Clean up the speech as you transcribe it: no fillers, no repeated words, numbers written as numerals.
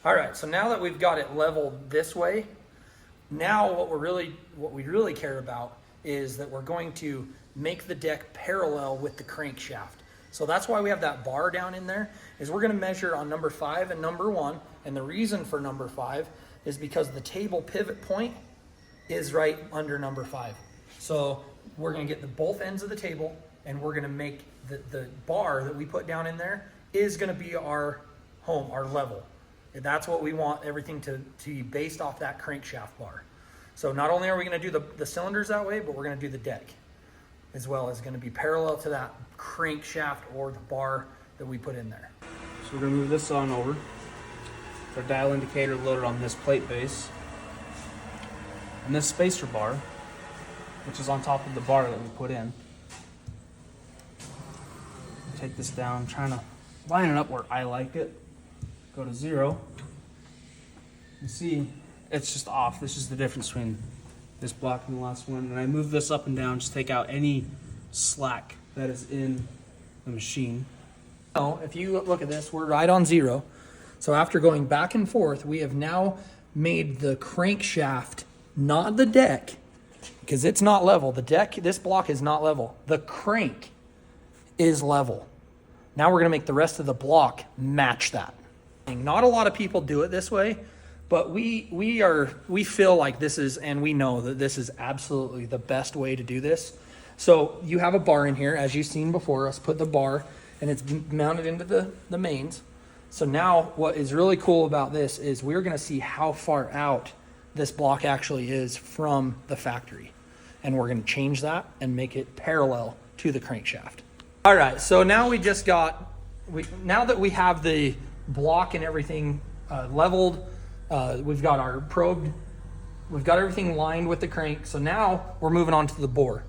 All right, so now that we've got it leveled this way, now what we really care about is that we're going to make the deck parallel with the crankshaft. So that's why we have that bar down in there, is we're gonna measure on number 5 and number 1. And the reason for number 5 is because the table pivot point is right under number 5. So we're gonna get the both ends of the table, and we're gonna make the bar that we put down in there is gonna be our home, our level. And that's what we want everything to be based off that crankshaft bar. So not only are we gonna do the cylinders that way, but we're gonna do the deck as well as gonna be parallel to that crankshaft or the bar that we put in there. So we're gonna move this on over. Our dial indicator loaded on this plate base. And this spacer bar, which is on top of the bar that we put in. Take this down, I'm trying to line it up where I like it. Go to 0. You see, it's just off. This is the difference between this block and the last one. And I move this up and down, just take out any slack that is in the machine. So if you look at this, we're right on 0. So after going back and forth, we have now made the crankshaft, not the deck, because it's not level. The deck, this block is not level. The crank is level. Now we're gonna make the rest of the block match that. Not a lot of people do it this way, but we feel like this is, and we know that this is absolutely the best way to do this. So you have a bar in here, as you've seen before. Us put the bar, and it's mounted into the mains. So now what is really cool about this is we're gonna see how far out this block actually is from the factory. And we're gonna change that and make it parallel to the crankshaft. All right, so now now that we have the block and everything leveled, we've got our probed, we've got everything lined with the crank. So now we're moving on to the bore.